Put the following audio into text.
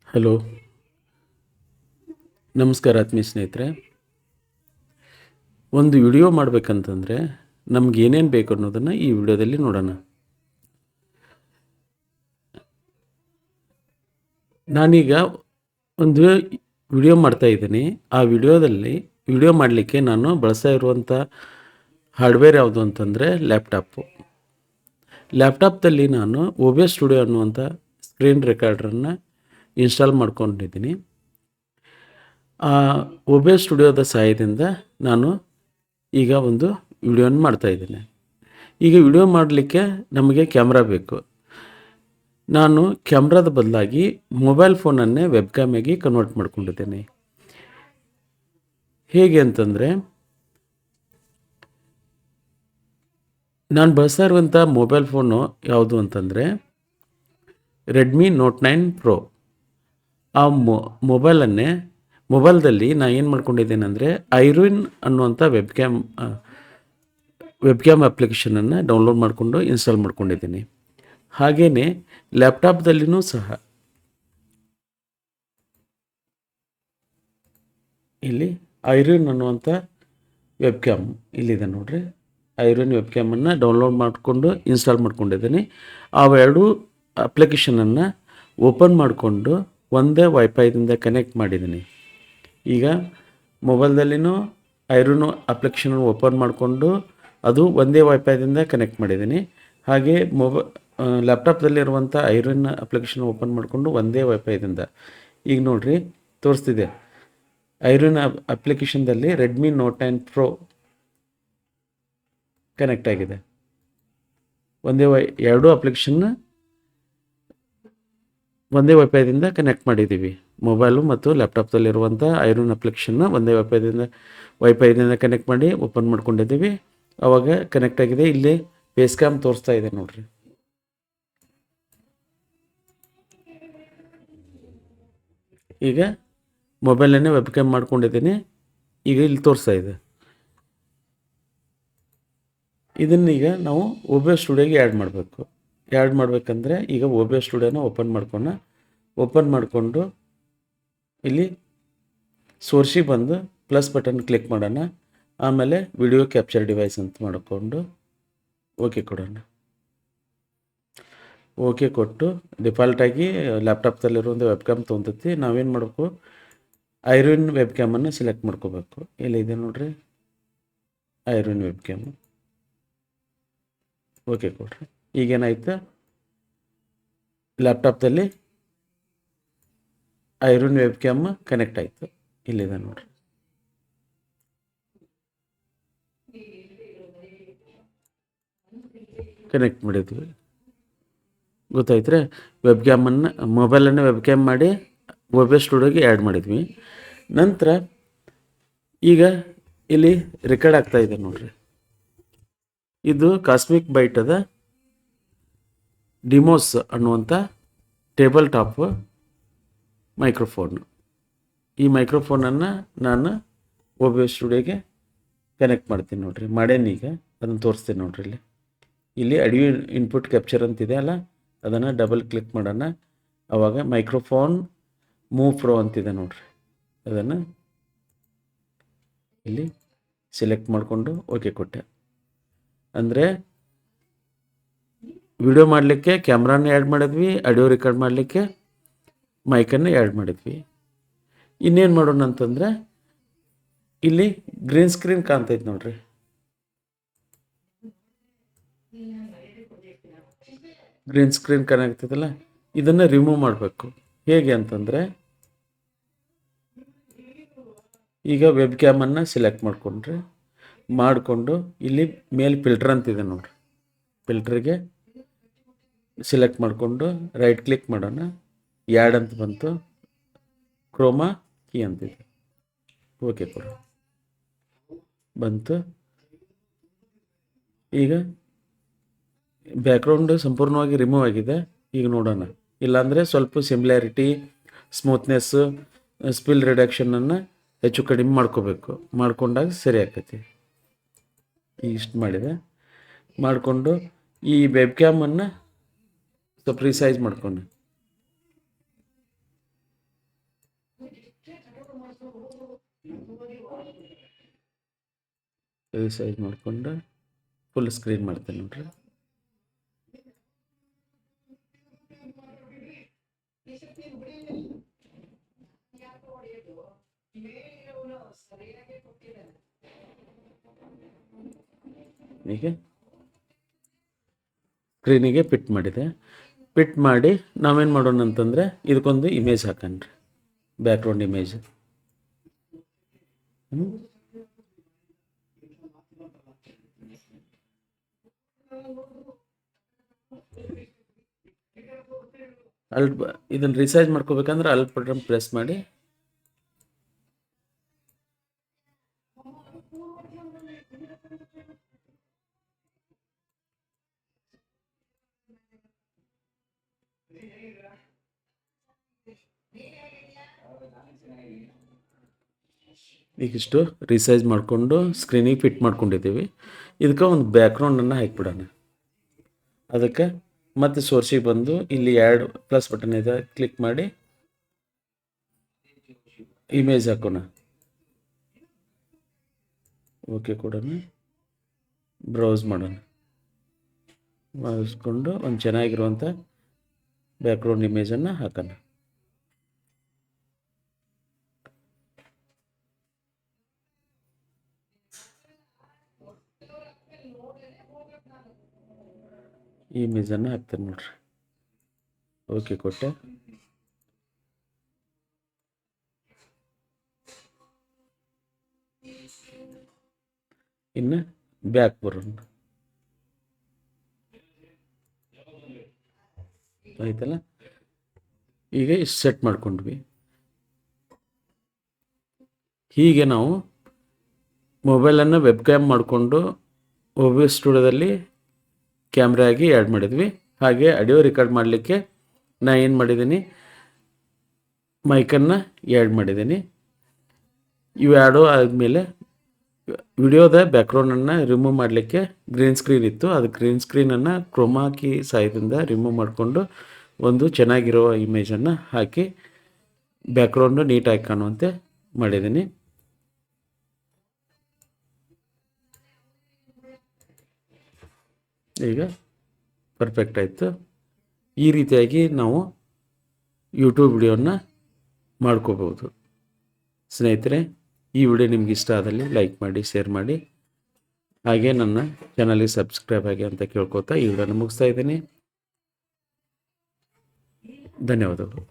Hello, ನಮಸ್ಕಾರ ಆತ್ಮೀಯ ಸ್ನೇಹಿತರೆ. ಒಂದು ವಿಡಿಯೋ ಮಾಡಬೇಕಂತಂದರೆ ನಮ್ಗೆ ಏನೇನು ಬೇಕು ಅನ್ನೋದನ್ನು ಈ ವಿಡಿಯೋದಲ್ಲಿ ನೋಡೋಣ. ನಾನೀಗ ಒಂದು ವಿಡಿಯೋ ಮಾಡ್ತಾ ಇದ್ದೀನಿ. ಆ ವಿಡಿಯೋ ಮಾಡಲಿಕ್ಕೆ ನಾನು ಬಳಸ್ತಾ ಇರುವಂಥ ಹಾರ್ಡ್ವೇರ್ ಯಾವುದು ಅಂತಂದರೆ ಲ್ಯಾಪ್ಟಾಪ್ದಲ್ಲಿ ನಾನು OBS ಸ್ಟುಡಿಯೋ ಅನ್ನುವಂಥ ಸ್ಕ್ರೀನ್ ರೆಕಾರ್ಡ್ರನ್ನು ಇನ್ಸ್ಟಾಲ್ ಮಾಡ್ಕೊಂಡಿದ್ದೀನಿ. ಆ OBS ಸ್ಟುಡಿಯೋದ ಸಹಾಯದಿಂದ ನಾನು ಈಗ ಒಂದು ವಿಡಿಯೋನ ಮಾಡ್ತಾಯಿದ್ದೇನೆ. ಈಗ ವಿಡಿಯೋ ಮಾಡಲಿಕ್ಕೆ ನಮಗೆ ಕ್ಯಾಮ್ರಾ ಬೇಕು. ನಾನು ಕ್ಯಾಮ್ರಾದ ಬದಲಾಗಿ ಮೊಬೈಲ್ ಫೋನನ್ನೇ ವೆಬ್ ಕ್ಯಾಮಾಗಿ ಕನ್ವರ್ಟ್ ಮಾಡ್ಕೊಂಡಿದ್ದೇನೆ. ಹೇಗೆ ಅಂತಂದರೆ, ನಾನು ಬಳಸ್ತಾ ಇರುವಂಥ ಮೊಬೈಲ್ ಫೋನು ಯಾವುದು ಅಂತಂದರೆ ರೆಡ್ಮಿ ನೋಟ್ 9 ಪ್ರೋ. ಆ ಮೊಬೈಲ್ದಲ್ಲಿ ನಾನು ಏನು ಮಾಡ್ಕೊಂಡಿದ್ದೇನೆ ಅಂದರೆ ಐರಿನ್ ಅನ್ನುವಂಥ ವೆಬ್ ಕ್ಯಾಮ್ ಅಪ್ಲಿಕೇಶನನ್ನು ಡೌನ್ಲೋಡ್ ಮಾಡಿಕೊಂಡು ಇನ್ಸ್ಟಾಲ್ ಮಾಡ್ಕೊಂಡಿದ್ದೀನಿ. ಹಾಗೆಯೇ ಲ್ಯಾಪ್ಟಾಪ್ದಲ್ಲಿನೂ ಸಹ ಇಲ್ಲಿ ಐರಿನ್ ಅನ್ನುವಂಥ ವೆಬ್ ಕ್ಯಾಮ್ ಇಲ್ಲಿದೆ ನೋಡ್ರಿ. ಐರಿನ್ ವೆಬ್ ಕ್ಯಾಮನ್ನು ಡೌನ್ಲೋಡ್ ಮಾಡಿಕೊಂಡು ಇನ್ಸ್ಟಾಲ್ ಮಾಡ್ಕೊಂಡಿದ್ದೀನಿ. ಅವೆರಡು ಅಪ್ಲಿಕೇಶನನ್ನು ಓಪನ್ ಮಾಡಿಕೊಂಡು ಒಂದೇ ವೈಫೈದಿಂದ ಕನೆಕ್ಟ್ ಮಾಡಿದ್ದೀನಿ. ಈಗ ಮೊಬೈಲ್ದಲ್ಲಿನೂ ಐರಿನ್ ಅಪ್ಲಿಕೇಶನ್ ಓಪನ್ ಮಾಡಿಕೊಂಡು ಅದು ಒಂದೇ ವೈಫೈದಿಂದ ಕನೆಕ್ಟ್ ಮಾಡಿದ್ದೀನಿ. ಹಾಗೆ ಲ್ಯಾಪ್ಟಾಪ್ದಲ್ಲಿರುವಂಥ ಐರಿನ್ ಅಪ್ಲಿಕೇಶನ್ ಓಪನ್ ಮಾಡಿಕೊಂಡು ಒಂದೇ ವೈಫೈದಿಂದ ಈಗ ನೋಡಿರಿ ತೋರಿಸ್ತಿದೆ. ಐರಿನ್ ಅಪ್ಲಿಕೇಶನ್ದಲ್ಲಿ ರೆಡ್ಮಿ ನೋಟ್ 9 ಪ್ರೋ ಕನೆಕ್ಟ್ ಆಗಿದೆ. ಎರಡು ಅಪ್ಲಿಕೇಶನ್ನ ಒಂದೇ ವೈಫೈದಿಂದ ಕನೆಕ್ಟ್ ಮಾಡಿದ್ದೀವಿ. ಮೊಬೈಲು ಮತ್ತು ಲ್ಯಾಪ್ಟಾಪ್ದಲ್ಲಿರುವಂಥ ಐರಿನ್ ಅಪ್ಲಿಕೇಶನ್ನ ಒಂದೇ ವೈಫೈದಿಂದ ಕನೆಕ್ಟ್ ಮಾಡಿ ಓಪನ್ ಮಾಡ್ಕೊಂಡಿದ್ದೀವಿ. ಆವಾಗ ಕನೆಕ್ಟ್ ಆಗಿದೆ. ಇಲ್ಲಿ ಫೇಸ್ ಕ್ಯಾಮ್ ತೋರಿಸ್ತಾ ಇದೆ ನೋಡ್ರಿ. ಈಗ ಮೊಬೈಲನ್ನೇ ವೆಬ್ ಕ್ಯಾಮ್ ಮಾಡ್ಕೊಂಡಿದ್ದೀನಿ. ಈಗ ಇಲ್ಲಿ ತೋರಿಸ್ತಾ ಇದೆ. ಇದನ್ನೀಗ ನಾವು OBS ಸ್ಟುಡಿಯೋಗೆ ಆ್ಯಡ್ ಮಾಡಬೇಕಂದ್ರೆ ಈಗ OBS ಸ್ಟುಡಿಯೋನ ಓಪನ್ ಮಾಡಿಕೊಂಡು ಇಲ್ಲಿ ಸೋರ್ಸಿಗೆ ಬಂದು ಪ್ಲಸ್ ಬಟನ್ ಕ್ಲಿಕ್ ಮಾಡೋಣ. ಆಮೇಲೆ ವಿಡಿಯೋ ಕ್ಯಾಪ್ಚರ್ ಡಿವೈಸ್ ಅಂತ ಮಾಡಿಕೊಂಡು ಓಕೆ ಕೊಡೋಣ. ಓಕೆ ಕೊಟ್ಟು ಡಿಫಾಲ್ಟಾಗಿ ಲ್ಯಾಪ್ಟಾಪ್ದಲ್ಲಿರುವಂಥ ವೆಬ್ ಕ್ಯಾಮ್ ತೊಗೊತೈತಿ. ನಾವೇನು ಮಾಡಬೇಕು, ಐರಿನ್ ವೆಬ್ ಕ್ಯಾಮನ್ನು ಸೆಲೆಕ್ಟ್ ಮಾಡ್ಕೋಬೇಕು. ಎಲ್ಲಿದೆ ನೋಡ್ರಿ ಐರಿನ್ ವೆಬ್ ಕ್ಯಾಮು. ಓಕೆ ಕೊಡ್ರಿ. ಈಗೇನಾಯ್ತು, ಲ್ಯಾಪ್ಟಾಪ್ದಲ್ಲಿ ಐರಿನ್ ವೆಬ್ ಕ್ಯಾಮ್ ಕನೆಕ್ಟ್ ಆಯಿತು. ಇಲ್ಲಿದೆ ನೋಡ್ರಿ. ಕನೆಕ್ಟ್ ಮಾಡಿದ್ವಿ, ಗೊತ್ತಾಯ್ತು. ವೆಬ್ ಕ್ಯಾಮನ್ನು ಮೊಬೈಲನ್ನು ವೆಬ್ ಕ್ಯಾಮ್ ಮಾಡಿ OBS ಸ್ಟುಡಿಯೋಗೆ ಆ್ಯಡ್ ಮಾಡಿದ್ವಿ. ನಂತರ ಈಗ ಇಲ್ಲಿ ರೆಕಾರ್ಡ್ ಆಗ್ತಾ ಇದೆ ನೋಡ್ರಿ. ಇದು ಕಾಸ್ಮಿಕ್ ಬೈಟದ ಡಿಮೋಸ್ ಅನ್ನುವಂಥ ಟೇಬಲ್ ಟಾಪ್ ಮೈಕ್ರೋಫೋನ್. ಈ ಮೈಕ್ರೋಫೋನನ್ನು ನಾನು OBS ಸ್ಟುಡಿಯೋಗೆ ಕನೆಕ್ಟ್ ಮಾಡ್ತೀನಿ ನೋಡ್ರಿ. ಮಾಡೇನೀಗ ಅದನ್ನು ತೋರಿಸ್ತೀನಿ ನೋಡ್ರಿ. ಇಲ್ಲಿ ಆಡಿಯೋ ಇನ್ಪುಟ್ ಕ್ಯಾಪ್ಚರ್ ಅಂತಿದೆ ಅಲ್ಲ, ಅದನ್ನು ಡಬಲ್ ಕ್ಲಿಕ್ ಮಾಡೋಣ. ಆವಾಗ ಮೈಕ್ರೋಫೋನ್ ಮೂವ್ ಪ್ರೋ ಅಂತಿದೆ ನೋಡ್ರಿ. ಅದನ್ನು ಇಲ್ಲಿ ಸೆಲೆಕ್ಟ್ ಮಾಡಿಕೊಂಡು ಓಕೆ ಕೊಟ್ಟೆ. ಅಂದರೆ ವಿಡಿಯೋ ಮಾಡಲಿಕ್ಕೆ ಕ್ಯಾಮ್ರಾನ ಆ್ಯಡ್ ಮಾಡಿದ್ವಿ, ಆಡಿಯೋ ರೆಕಾರ್ಡ್ ಮಾಡಲಿಕ್ಕೆ ಮೈಕನ್ನು ಆ್ಯಡ್ ಮಾಡಿದ್ವಿ. ಇನ್ನೇನು ಮಾಡೋಣ ಅಂತಂದರೆ ಇಲ್ಲಿ ಗ್ರೀನ್ ಸ್ಕ್ರೀನ್ ಕಾಣ್ತೈತೆ ನೋಡ್ರಿ. ಗ್ರೀನ್ ಸ್ಕ್ರೀನ್ ಕಾಣಾಗ್ತದಲ್ಲ, ಇದನ್ನು ರಿಮೂವ್ ಮಾಡಬೇಕು. ಹೇಗೆ ಅಂತಂದರೆ ಈಗ ವೆಬ್ ಕ್ಯಾಮನ್ನು ಸೆಲೆಕ್ಟ್ ಮಾಡಿಕೊಂಡು ಇಲ್ಲಿ ಮೇಲೆ ಫಿಲ್ಟರ್ ಅಂತಿದೆ ನೋಡ್ರಿ. ಫಿಲ್ಟ್ರಿಗೆ ಸೆಲೆಕ್ಟ್ ಮಾಡಿಕೊಂಡು ರೈಟ್ ಕ್ಲಿಕ್ ಮಾಡೋಣ. ಆ್ಯಡ್ ಅಂತ ಬಂತು, ಕ್ರೋಮಾ ಕೀ ಅಂತಿದೆ. ಓಕೆ ಕೊಡ ಬಂತು. ಈಗ ಬ್ಯಾಕ್ಗ್ರೌಂಡ್ ಸಂಪೂರ್ಣವಾಗಿ ರಿಮೂವ್ ಆಗಿದೆ. ಈಗ ನೋಡೋಣ, ಇಲ್ಲಾಂದರೆ ಸ್ವಲ್ಪ ಸಿಮಿಲಾರಿಟಿ, ಸ್ಮೂತ್ನೆಸ್ಸು, ಸ್ಪಿಲ್ ರಿಡಕ್ಷನನ್ನು ಹೆಚ್ಚು ಕಡಿಮೆ ಮಾಡ್ಕೊಂಡಾಗ ಸರಿ ಆಕೈತಿ. ಇಷ್ಟು ಮಾಡಿಕೊಂಡು ಈ ವೆಬ್ ಕ್ಯಾಮನ್ನು ಸ್ವಲ್ಪ ರೀಸೈಜ್ ಮಾಡ್ಕೊಂಡು ಫುಲ್ ಸ್ಕ್ರೀನ್ ಮಾಡ್ತೇನೆ ನೋಡ್ರಿ. ಹೀಗೆ ಸ್ಕ್ರೀನಿಗೆ ಪಿಟ್ ಮಾಡಿದೆ. ಪಿಟ್ ಮಾಡಿ ನಾವೇನು ಮಾಡೋಣ ಅಂತಂದರೆ ಇದಕ್ಕೊಂದು ಇಮೇಜ್ ಹಾಕಣ್ರಿ, ಬ್ಯಾಕ್ಗ್ರೌಂಡ್ ಇಮೇಜ್. ಇದನ್ನು ರಿಸೈಜ್ ಮಾಡ್ಕೋಬೇಕಂದ್ರೆ ಅಲ್ಟ್ ಬಟನ್ ಪ್ರೆಸ್ ಮಾಡಿ ಈಗಿಷ್ಟು ರಿಸೈಜ್ ಮಾಡಿಕೊಂಡು ಸ್ಕ್ರೀನಿಗೆ ಫಿಟ್ ಮಾಡ್ಕೊಂಡಿದ್ದೀವಿ. ಇದಕ್ಕೆ ಒಂದು ಬ್ಯಾಕ್ಗ್ರೌಂಡನ್ನು ಹಾಕಿಬಿಡೋಣ. ಅದಕ್ಕೆ ಮತ್ತೆ ಸೋರ್ಸಿಗೆ ಬಂದು ಇಲ್ಲಿ ಆ್ಯಡ್ ಪ್ಲಸ್ ಬಟನ್ ಇದೆ, ಕ್ಲಿಕ್ ಮಾಡಿ ಇಮೇಜ್ ಹಾಕೋಣ. ಓಕೆ ಕೊಡೋಣ, ಬ್ರೌಸ್ ಮಾಡೋಣ. ಮಾಡಿಸ್ಕೊಂಡು ಒಂದು ಚೆನ್ನಾಗಿರುವಂಥ ಬ್ಯಾಕ್ಗ್ರೌಂಡ್ ಇಮೇಜನ್ನು ಹಾಕೋಣ. ಈ ಇಮೇಜನ್ನು ಹಾಕ್ತೇನೆ ನೋಡ್ರಿ. ಓಕೆ ಕೊಟ್ಟೆ. ಇನ್ನು ಬ್ಯಾಕ್ ಬರೋಣ. ಆಯ್ತಲ್ಲ, ಈಗ ಇಷ್ಟು ಸೆಟ್ ಮಾಡ್ಕೊಂಡ್ವಿ. ಹೀಗೆ ನಾವು ಮೊಬೈಲನ್ನು ವೆಬ್ ಕ್ಯಾಮ್ ಮಾಡಿಕೊಂಡು OBS ಸ್ಟುಡಿಯೋದಲ್ಲಿ ಕ್ಯಾಮ್ರಾ ಆಗಿ ಆ್ಯಡ್ ಮಾಡಿದ್ವಿ. ಹಾಗೆ ಆಡಿಯೋ ರೆಕಾರ್ಡ್ ಮಾಡಲಿಕ್ಕೆ ನಾನು ಏನು ಮಾಡಿದ್ದೀನಿ, ಮೈಕನ್ನು ಆ್ಯಡ್ ಮಾಡಿದ್ದೀನಿ. ಇವು ಆ್ಯಡು ಆದಮೇಲೆ ವಿಡಿಯೋದ ಬ್ಯಾಕ್ಗ್ರೌಂಡನ್ನು ರಿಮೂವ್ ಮಾಡಲಿಕ್ಕೆ ಗ್ರೀನ್ ಸ್ಕ್ರೀನ್ ಇತ್ತು. ಅದು ಗ್ರೀನ್ ಸ್ಕ್ರೀನನ್ನು ಕ್ರೋಮಾ ಕೀ ಸಹಾಯದಿಂದ ರಿಮೂವ್ ಮಾಡಿಕೊಂಡು ಒಂದು ಚೆನ್ನಾಗಿರೋ ಇಮೇಜನ್ನು ಹಾಕಿ ಬ್ಯಾಕ್ಗ್ರೌಂಡು ನೀಟಾಗಿ ಕಾಣುವಂತೆ ಮಾಡಿದ್ದೀನಿ. ಈಗ ಪರ್ಫೆಕ್ಟ್ ಆಯಿತು. ಈ ರೀತಿಯಾಗಿ ನಾವು ಯೂಟ್ಯೂಬ್ ವಿಡಿಯೋನ ಮಾಡ್ಕೋಬೋದು. ಸ್ನೇಹಿತರೆ, ಈ ವಿಡಿಯೋ ನಿಮ್ಗೆ ಇಷ್ಟ ಆದಲ್ಲಿ ಲೈಕ್ ಮಾಡಿ, ಶೇರ್ ಮಾಡಿ, ಹಾಗೆ ನನ್ನ ಚಾನಲ್ಗೆ ಸಬ್ಸ್ಕ್ರೈಬ್ ಆಗಿ ಅಂತ ಕೇಳ್ಕೊತಾ ಈ ವಿಡಿಯೋನ ಮುಗಿಸ್ತಾ ಇದ್ದೀನಿ. ಧನ್ಯವಾದಗಳು.